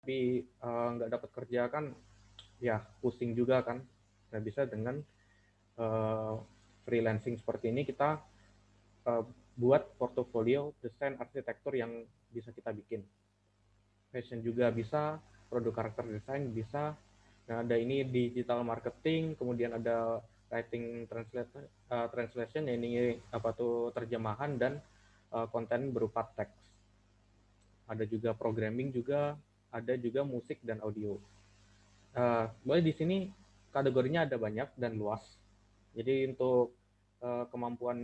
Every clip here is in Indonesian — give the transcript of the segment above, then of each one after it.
tapi nggak dapat kerja kan, ya pusing juga kan. Nah, bisa dengan freelancing seperti ini kita buat portofolio desain arsitektur yang bisa kita bikin. Fashion juga bisa, produk karakter desain bisa. Nah, ada ini digital marketing, kemudian ada writing translation, ya ini apa tuh terjemahan dan konten berupa teks. Ada juga programming juga, ada juga musik dan audio. Boleh di sini kategorinya ada banyak dan luas. Jadi untuk kemampuan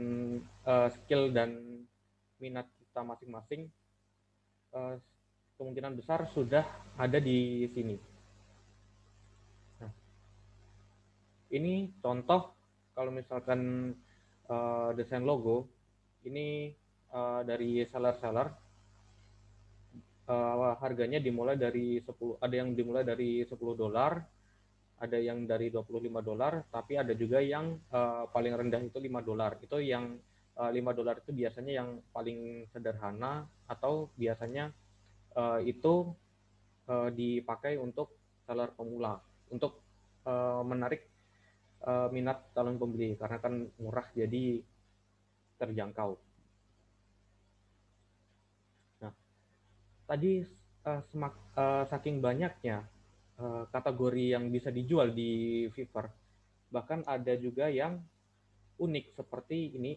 skill dan minat kita masing-masing kemungkinan besar sudah ada di sini. Nah, ini contoh kalau misalkan desain logo, ini dari seller-seller, harganya dimulai dari 10, ada yang dimulai dari $10, ada yang dari $25, tapi ada juga yang paling rendah itu $5. Itu yang $5 itu biasanya yang paling sederhana, atau biasanya itu dipakai untuk seller pemula untuk menarik minat calon pembeli karena kan murah jadi terjangkau. Nah, tadi saking banyaknya kategori yang bisa dijual di Fiverr, bahkan ada juga yang unik seperti ini,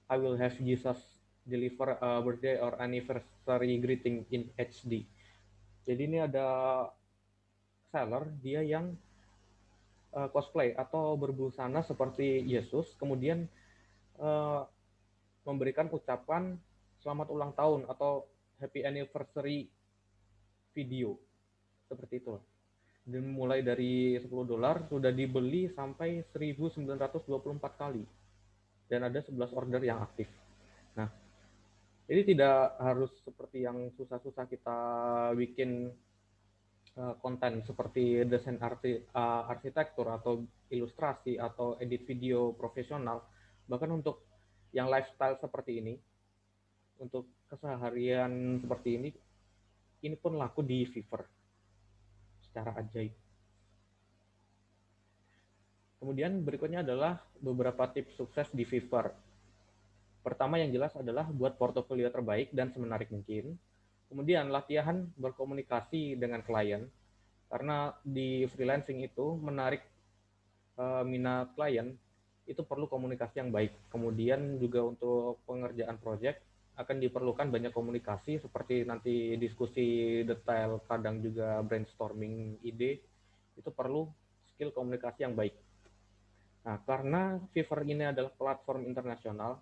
I will have Jesus deliver a birthday or anniversary greeting in HD. Jadi ini ada seller dia yang cosplay atau berbusana seperti Yesus, kemudian uh, memberikan ucapan selamat ulang tahun atau happy anniversary video seperti itu. Dan mulai dari $10 sudah dibeli sampai 1924 kali dan ada 11 order yang aktif. Nah, jadi tidak harus seperti yang susah-susah kita bikin konten seperti desain arsitektur atau ilustrasi atau edit video profesional. Bahkan untuk yang lifestyle seperti ini, untuk keseharian seperti ini pun laku di Fiverr secara ajaib. Kemudian berikutnya adalah beberapa tips sukses di Fiverr. Pertama yang jelas adalah buat portofolio terbaik dan semenarik mungkin. Kemudian latihan berkomunikasi dengan klien, karena di freelancing itu menarik minat klien itu perlu komunikasi yang baik. Kemudian juga untuk pengerjaan proyek akan diperlukan banyak komunikasi seperti nanti diskusi detail, kadang juga brainstorming ide, itu perlu skill komunikasi yang baik. Nah, karena Fiverr ini adalah platform internasional,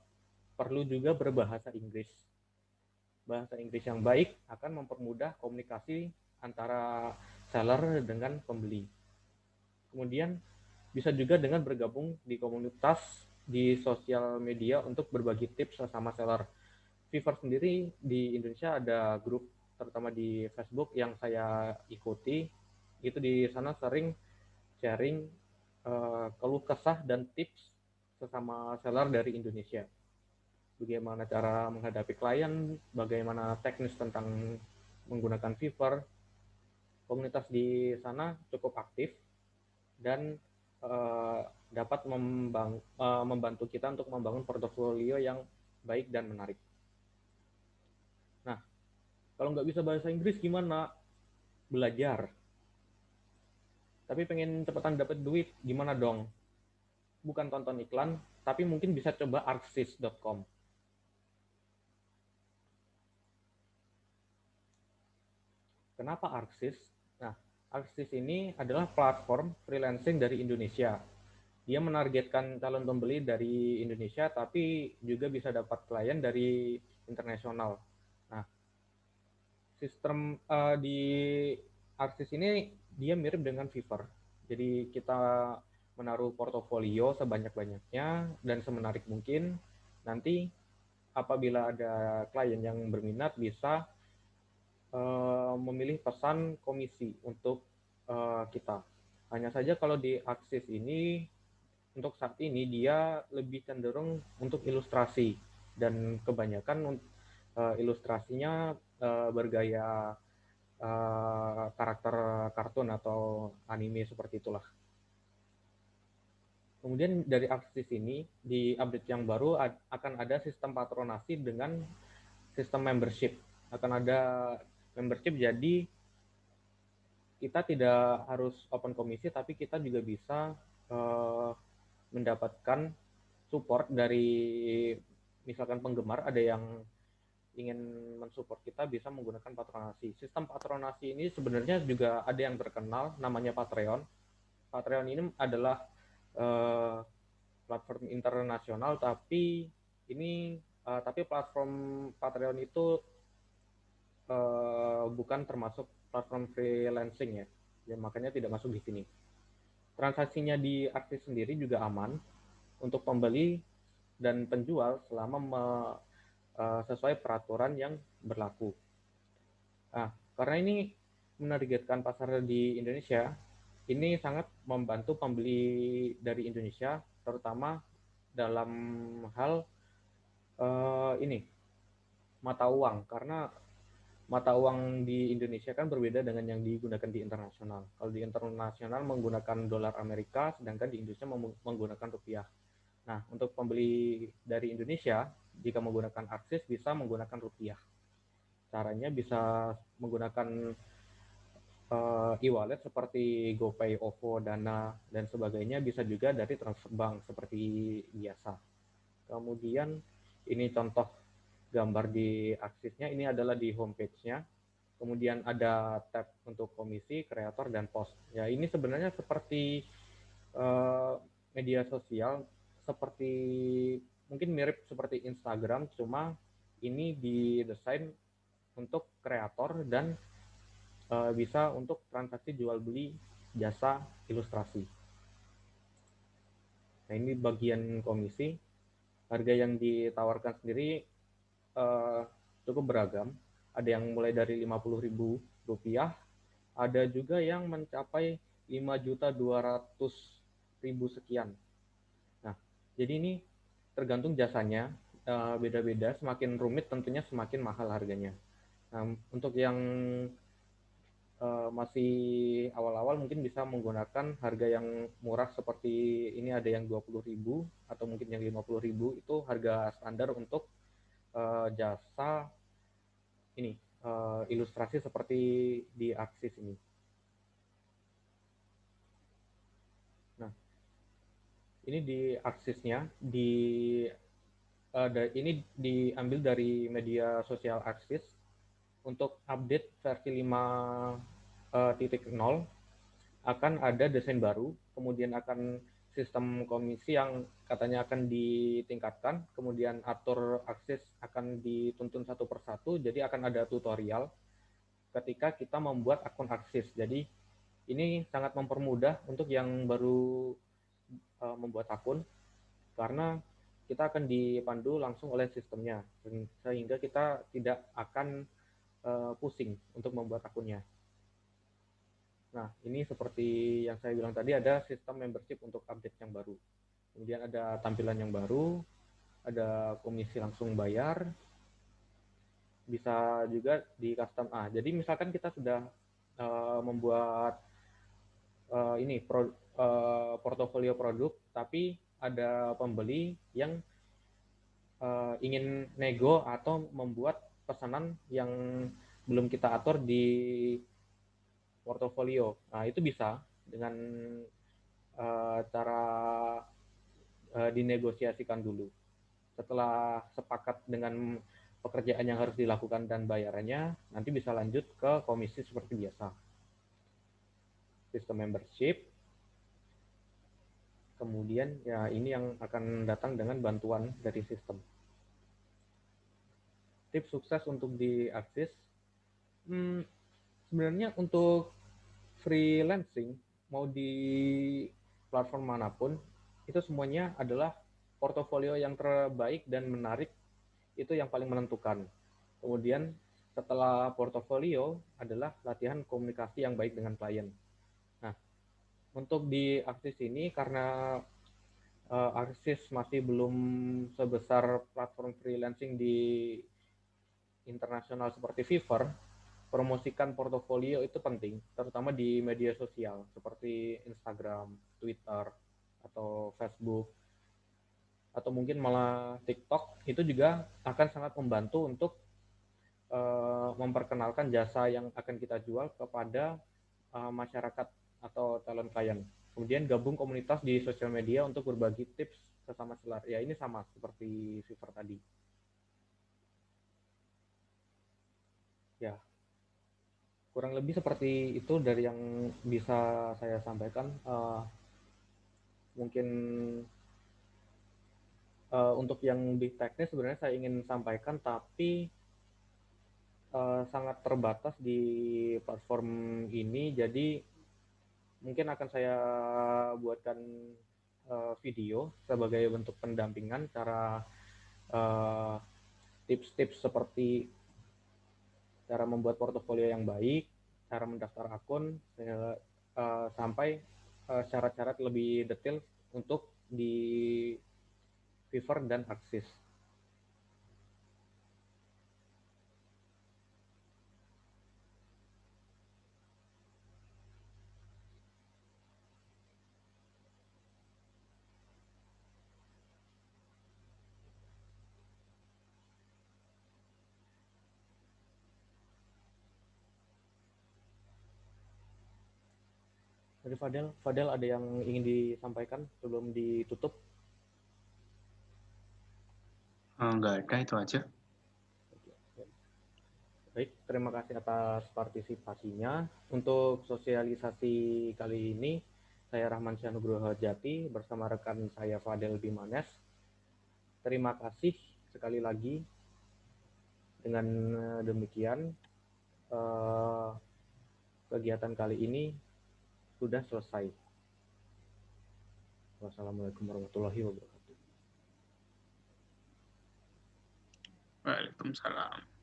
perlu juga berbahasa Inggris. Bahasa Inggris yang baik akan mempermudah komunikasi antara seller dengan pembeli. Kemudian bisa juga dengan bergabung di komunitas di sosial media untuk berbagi tips sesama seller. Fiverr sendiri di Indonesia ada grup, terutama di Facebook yang saya ikuti. Itu di sana sering sharing keluh kesah dan tips sesama seller dari Indonesia. Bagaimana cara menghadapi klien, bagaimana teknis tentang menggunakan Fiverr. Komunitas di sana cukup aktif dan dapat membantu kita untuk membangun portofolio yang baik dan menarik. Nah, kalau nggak bisa bahasa Inggris gimana? Belajar. Tapi pengen cepetan dapat duit, gimana dong? Bukan tonton iklan, tapi mungkin bisa coba arxis.com. Kenapa Arxis? Nah, Arxis ini adalah platform freelancing dari Indonesia. Dia menargetkan calon pembeli dari Indonesia, tapi juga bisa dapat klien dari internasional. Nah, sistem di Arxis ini dia mirip dengan Fiverr. Jadi kita menaruh portofolio sebanyak-banyaknya dan semenarik mungkin. Nanti apabila ada klien yang berminat bisa memilih pesan komisi untuk kita. Hanya saja kalau di Axis ini untuk saat ini dia lebih cenderung untuk ilustrasi dan kebanyakan ilustrasinya bergaya karakter kartun atau anime seperti itulah. Kemudian dari Axis ini di update yang baru akan ada sistem patronasi dengan sistem membership. Akan ada membership, jadi kita tidak harus open komisi, tapi kita juga bisa mendapatkan support dari misalkan penggemar, ada yang ingin mensupport kita bisa menggunakan patronasi. Sistem patronasi ini sebenarnya juga ada yang terkenal, namanya Patreon. Patreon ini adalah platform internasional, tapi platform Patreon itu bukan termasuk platform freelancing ya. Makanya tidak masuk di sini. Transaksinya di Axis sendiri juga aman untuk pembeli dan penjual selama sesuai peraturan yang berlaku. Nah, karena ini menargetkan pasar di Indonesia, ini sangat membantu pembeli dari Indonesia, terutama dalam hal ini mata uang, karena mata uang di Indonesia kan berbeda dengan yang digunakan di internasional. Kalau di internasional menggunakan dolar Amerika, sedangkan di Indonesia menggunakan rupiah. Nah, untuk pembeli dari Indonesia, jika menggunakan Axis bisa menggunakan rupiah. Caranya bisa menggunakan e-wallet seperti GoPay, OVO, Dana, dan sebagainya. Bisa juga dari transfer bank seperti biasa. Kemudian ini contoh gambar di Axisnya, ini adalah di homepage-nya. Kemudian ada tab untuk komisi, kreator, dan post. Ya, ini sebenarnya seperti media sosial, seperti mungkin mirip seperti Instagram, cuma ini didesain untuk kreator dan bisa untuk transaksi jual beli jasa ilustrasi. Nah, ini bagian komisi. Harga yang ditawarkan sendiri cukup beragam. Ada yang mulai dari Rp50.000, ada juga yang mencapai 5.200.000 sekian. Nah, jadi ini tergantung jasanya, beda-beda. Semakin rumit tentunya semakin mahal harganya. Nah, untuk yang masih awal-awal mungkin bisa menggunakan harga yang murah seperti ini, ada yang 20.000 atau mungkin yang 50.000, itu harga standar untuk jasa ini ilustrasi seperti di Axis ini. Nah, ini di Axisnya, ini diambil dari media sosial Axis. Untuk update versi 5.0 akan ada desain baru, kemudian akan sistem komisi yang katanya akan ditingkatkan, kemudian atur Axis akan dituntun satu persatu, jadi akan ada tutorial ketika kita membuat akun Axis. Jadi ini sangat mempermudah untuk yang baru membuat akun, karena kita akan dipandu langsung oleh sistemnya, sehingga kita tidak akan pusing untuk membuat akunnya. Nah, ini seperti yang saya bilang tadi, ada sistem membership untuk update yang baru. Kemudian ada tampilan yang baru, ada komisi langsung bayar, bisa juga di custom. Jadi misalkan kita sudah membuat portofolio produk, tapi ada pembeli yang ingin nego atau membuat pesanan yang belum kita atur di portofolio. Nah, itu bisa dengan cara dinegosiasikan dulu. Setelah sepakat dengan pekerjaan yang harus dilakukan dan bayarannya, nanti bisa lanjut ke komisi seperti biasa. Sistem membership. Kemudian ya ini yang akan datang dengan bantuan dari sistem. Tips sukses untuk di Axis. Sebenarnya untuk freelancing, mau di platform manapun, itu semuanya adalah portofolio yang terbaik dan menarik, itu yang paling menentukan. Kemudian setelah portofolio adalah latihan komunikasi yang baik dengan klien. Nah, untuk di Axis ini, karena Axis masih belum sebesar platform freelancing di internasional seperti Fiverr, promosikan portofolio itu penting, terutama di media sosial seperti Instagram, Twitter, atau Facebook, atau mungkin malah TikTok. Itu juga akan sangat membantu untuk memperkenalkan jasa yang akan kita jual kepada masyarakat atau calon klien. Kemudian gabung komunitas di sosial media untuk berbagi tips sesama seller. Ya ini sama seperti Fiverr tadi. Ya, kurang lebih seperti itu dari yang bisa saya sampaikan. Mungkin untuk yang lebih teknis sebenarnya saya ingin sampaikan, tapi sangat terbatas di platform ini. Jadi mungkin akan saya buatkan video sebagai bentuk pendampingan cara uh, tips-tips seperti cara membuat portofolio yang baik, cara mendaftar akun, sampai syarat-syarat lebih detail untuk di Fiverr dan Axis. Jadi Fadel ada yang ingin disampaikan sebelum ditutup? Nggak ada, itu aja. Baik, terima kasih atas partisipasinya. Untuk sosialisasi kali ini, saya Rahman Syanugroho Jati bersama rekan saya Fadel Bimanes. Terima kasih sekali lagi. Dengan demikian, kegiatan kali ini sudah selesai. Wassalamualaikum warahmatullahi wabarakatuh. Waalaikumsalam.